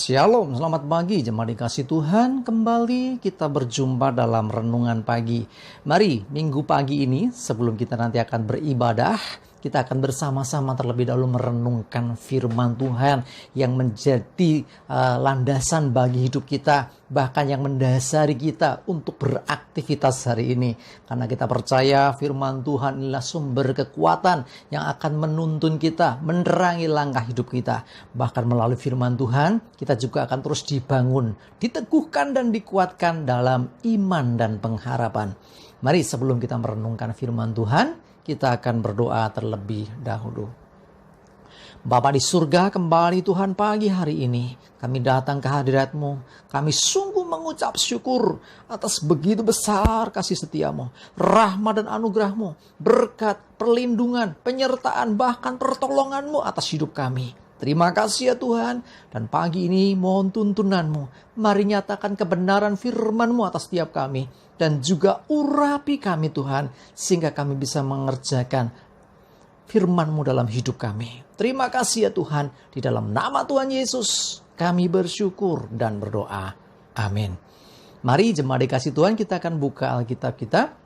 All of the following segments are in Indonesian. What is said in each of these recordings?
Shalom, selamat pagi jemaat dikasih Tuhan. Kembali kita berjumpa dalam renungan pagi. Mari minggu pagi ini sebelum kita nanti akan beribadah, kita akan bersama-sama terlebih dahulu merenungkan firman Tuhan yang menjadi landasan bagi hidup kita, bahkan yang mendasari kita untuk beraktivitas hari ini. Karena kita percaya firman Tuhan adalah sumber kekuatan yang akan menuntun kita, menerangi langkah hidup kita. Bahkan melalui firman Tuhan, kita juga akan terus dibangun, diteguhkan dan dikuatkan dalam iman dan pengharapan. Mari sebelum kita merenungkan firman Tuhan, kita akan berdoa terlebih dahulu. Bapa di surga, kembali Tuhan pagi hari ini kami datang ke hadirat-Mu. Kami sungguh mengucap syukur atas begitu besar kasih setia-Mu, rahmat dan anugerah-Mu, berkat, perlindungan, penyertaan, bahkan pertolongan-Mu atas hidup kami. Terima kasih ya Tuhan, dan pagi ini mohon tuntunan-Mu. Mari nyatakan kebenaran firman-Mu atas setiap kami, dan juga urapi kami Tuhan, sehingga kami bisa mengerjakan firman-Mu dalam hidup kami. Terima kasih ya Tuhan, di dalam nama Tuhan Yesus kami bersyukur dan berdoa. Amin. Mari jemaat dikasih Tuhan, kita akan buka Alkitab kita.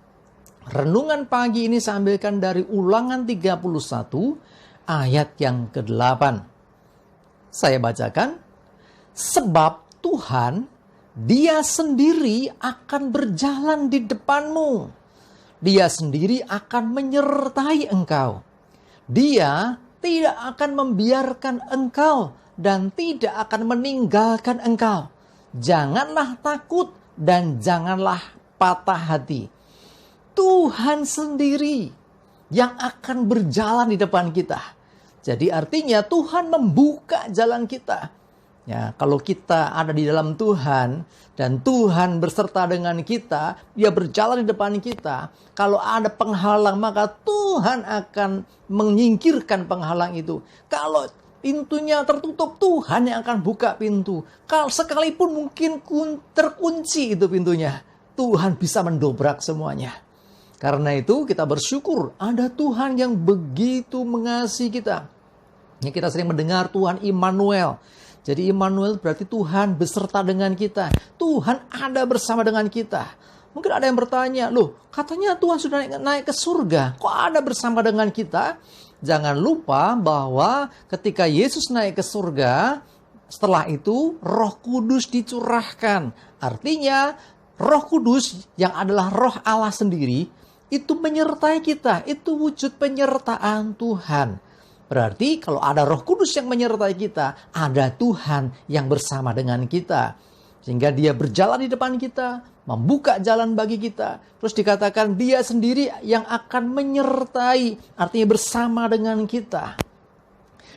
Renungan pagi ini saya ambilkan dari Ulangan 31 ayat yang ke-8. Saya bacakan, sebab Tuhan, Dia sendiri akan berjalan di depanmu. Dia sendiri akan menyertai engkau. Dia tidak akan membiarkan engkau dan tidak akan meninggalkan engkau. Janganlah takut dan janganlah patah hati. Tuhan sendiri yang akan berjalan di depan kita. Jadi artinya Tuhan membuka jalan kita. Ya, kalau kita ada di dalam Tuhan dan Tuhan berserta dengan kita, Dia berjalan di depan kita. Kalau ada penghalang, maka Tuhan akan menyingkirkan penghalang itu. Kalau pintunya tertutup, Tuhan yang akan buka pintu. Kalau sekalipun mungkin terkunci itu pintunya, Tuhan bisa mendobrak semuanya. Karena itu kita bersyukur ada Tuhan yang begitu mengasihi kita. Ya, kita sering mendengar Tuhan Immanuel. Jadi Immanuel berarti Tuhan beserta dengan kita. Tuhan ada bersama dengan kita. Mungkin ada yang bertanya, loh katanya Tuhan sudah naik ke surga. Kok ada bersama dengan kita? Jangan lupa bahwa ketika Yesus naik ke surga, setelah itu Roh Kudus dicurahkan. Artinya Roh Kudus yang adalah Roh Allah sendiri, itu menyertai kita. Itu wujud penyertaan Tuhan. Berarti kalau ada Roh Kudus yang menyertai kita, ada Tuhan yang bersama dengan kita. Sehingga Dia berjalan di depan kita, membuka jalan bagi kita. Terus dikatakan Dia sendiri yang akan menyertai, artinya bersama dengan kita.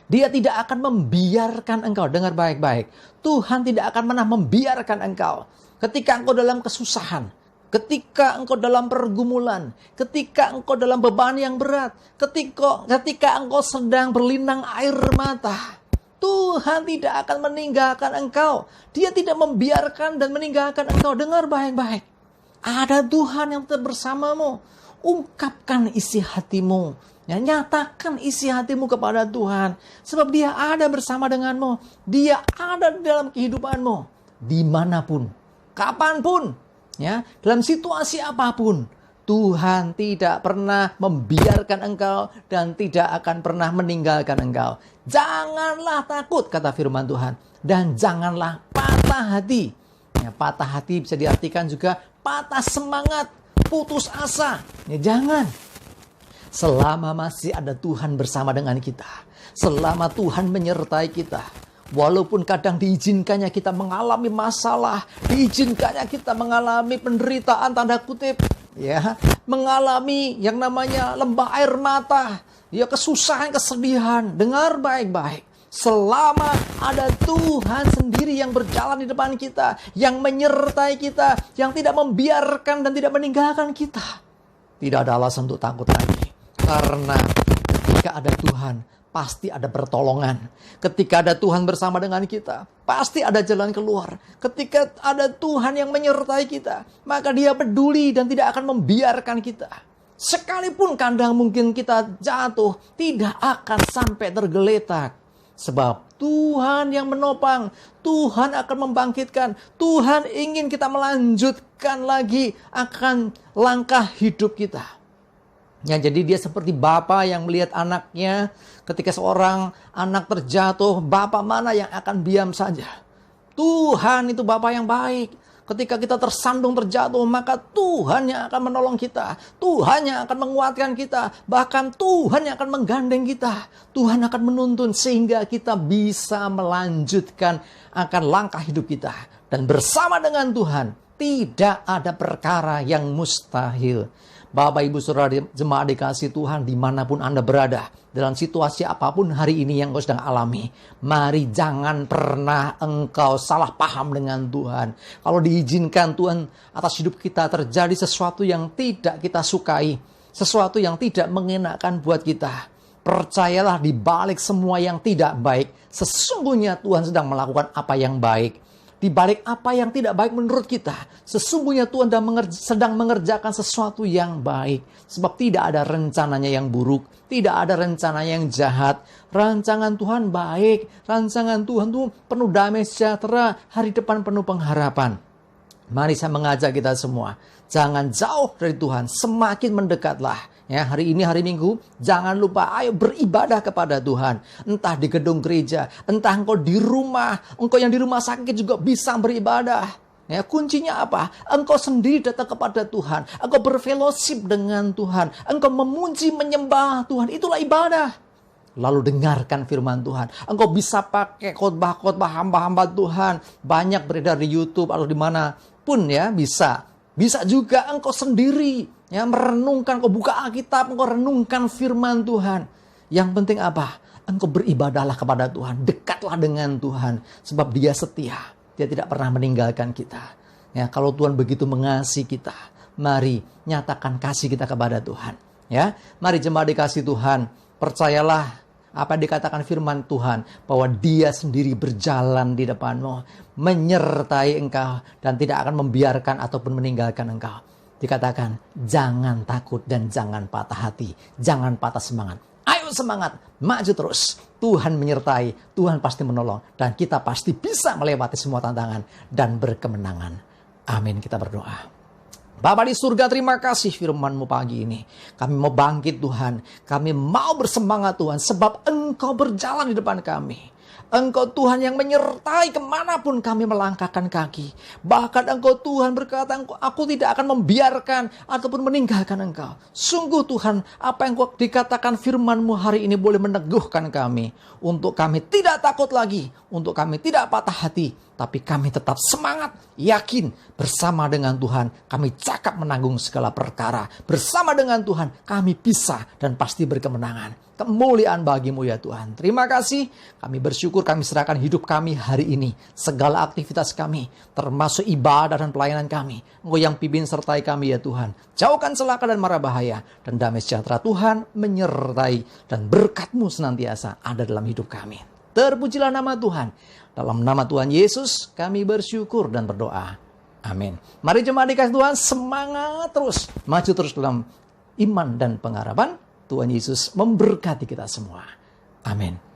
Dia tidak akan membiarkan engkau, dengar baik-baik. Tuhan tidak akan pernah membiarkan engkau. Ketika engkau dalam kesusahan, ketika engkau dalam pergumulan, ketika engkau dalam beban yang berat, ketika engkau sedang berlinang air mata, Tuhan tidak akan meninggalkan engkau. Dia tidak membiarkan dan meninggalkan engkau. Dengar baik-baik. Ada Tuhan yang tetap bersamamu. Ungkapkan isi hatimu. Ya, nyatakan isi hatimu kepada Tuhan. Sebab Dia ada bersama denganmu. Dia ada di dalam kehidupanmu. Dimanapun, kapanpun. Ya, dalam situasi apapun, Tuhan tidak pernah membiarkan engkau dan tidak akan pernah meninggalkan engkau. Janganlah takut, kata firman Tuhan, dan janganlah patah hati. Ya, patah hati bisa diartikan juga patah semangat, putus asa. Ya, jangan. Selama masih ada Tuhan bersama dengan kita, selama Tuhan menyertai kita, walaupun kadang diizinkannya kita mengalami masalah, diizinkannya kita mengalami penderitaan tanda kutip, ya, mengalami yang namanya lembah air mata, ya, kesusahan, kesedihan. Dengar baik-baik. Selama ada Tuhan sendiri yang berjalan di depan kita, yang menyertai kita, yang tidak membiarkan dan tidak meninggalkan kita, tidak ada alasan untuk takut lagi. Karena ketika ada Tuhan, pasti ada pertolongan. Ketika ada Tuhan bersama dengan kita, pasti ada jalan keluar. Ketika ada Tuhan yang menyertai kita, maka Dia peduli dan tidak akan membiarkan kita. Sekalipun kadang mungkin kita jatuh, tidak akan sampai tergeletak. Sebab Tuhan yang menopang, Tuhan akan membangkitkan, Tuhan ingin kita melanjutkan lagi akan langkah hidup kita. Ya, jadi dia seperti bapa yang melihat anaknya ketika seorang anak terjatuh, bapa mana yang akan diam saja? Tuhan itu bapa yang baik. Ketika kita tersandung terjatuh, maka Tuhan yang akan menolong kita. Tuhan yang akan menguatkan kita. Bahkan Tuhan yang akan menggandeng kita. Tuhan akan menuntun sehingga kita bisa melanjutkan akan langkah hidup kita. Dan bersama dengan Tuhan, tidak ada perkara yang mustahil. Bapak, Ibu, Saudara, jemaat dikasih Tuhan dimanapun Anda berada. Dalam situasi apapun hari ini yang engkau sedang alami. Mari jangan pernah engkau salah paham dengan Tuhan. Kalau diizinkan Tuhan atas hidup kita terjadi sesuatu yang tidak kita sukai. Sesuatu yang tidak mengenakan buat kita. Percayalah di balik semua yang tidak baik. Sesungguhnya Tuhan sedang melakukan apa yang baik. Di balik apa yang tidak baik menurut kita, sesungguhnya Tuhan sedang mengerjakan sesuatu yang baik. Sebab tidak ada rencananya yang buruk, tidak ada rencananya yang jahat. Rancangan Tuhan baik, rancangan Tuhan itu penuh damai sejahtera, hari depan penuh pengharapan. Mari saya mengajak kita semua, jangan jauh dari Tuhan, semakin mendekatlah. Ya, hari ini hari Minggu, jangan lupa ayo beribadah kepada Tuhan. Entah di gedung gereja, entah engkau di rumah, engkau yang di rumah sakit juga bisa beribadah. Ya, kuncinya apa? Engkau sendiri datang kepada Tuhan, engkau berfellowship dengan Tuhan, engkau memuji menyembah Tuhan, itulah ibadah. Lalu dengarkan firman Tuhan. Engkau bisa pakai khotbah-khotbah hamba-hamba Tuhan, banyak beredar di YouTube atau dimanapun ya, bisa. Bisa juga engkau sendiri ya merenungkan, engkau buka Alkitab, engkau renungkan firman Tuhan. Yang penting apa? Engkau beribadahlah kepada Tuhan, dekatlah dengan Tuhan, sebab Dia setia. Dia tidak pernah meninggalkan kita. Ya, kalau Tuhan begitu mengasihi kita, mari nyatakan kasih kita kepada Tuhan. Ya, mari jemaat dikasih Tuhan, percayalah apa yang dikatakan firman Tuhan, bahwa Dia sendiri berjalan di depanmu, menyertai engkau, dan tidak akan membiarkan ataupun meninggalkan engkau. Dikatakan, jangan takut dan jangan patah hati, jangan patah semangat. Ayo semangat, maju terus. Tuhan menyertai, Tuhan pasti menolong, dan kita pasti bisa melewati semua tantangan dan berkemenangan. Amin, kita berdoa. Bapa di surga, terima kasih firman-Mu pagi ini. Kami mau bangkit Tuhan. Kami mau bersemangat Tuhan. Sebab Engkau berjalan di depan kami. Engkau Tuhan yang menyertai kemanapun kami melangkahkan kaki. Bahkan Engkau Tuhan berkata, aku tidak akan membiarkan ataupun meninggalkan Engkau. Sungguh Tuhan, apa yang dikatakan firman-Mu hari ini boleh meneguhkan kami. Untuk kami tidak takut lagi. Untuk kami tidak patah hati. Tapi kami tetap semangat, yakin bersama dengan Tuhan. Kami cakap menanggung segala perkara. Bersama dengan Tuhan kami bisa dan pasti berkemenangan. Kemuliaan bagi-Mu ya Tuhan. Terima kasih. Kami bersyukur, kami serahkan hidup kami hari ini. Segala aktivitas kami, termasuk ibadah dan pelayanan kami. Engkau yang pimpin sertai kami ya Tuhan. Jauhkan celaka dan mara bahaya. Dan damai sejahtera Tuhan menyertai. Dan berkat-Mu senantiasa ada dalam hidup kami. Terpujilah nama Tuhan. Dalam nama Tuhan Yesus kami bersyukur dan berdoa. Amin. Mari jemaat dikasih Tuhan, semangat terus. Maju terus dalam iman dan pengharapan. Tuhan Yesus memberkati kita semua. Amin.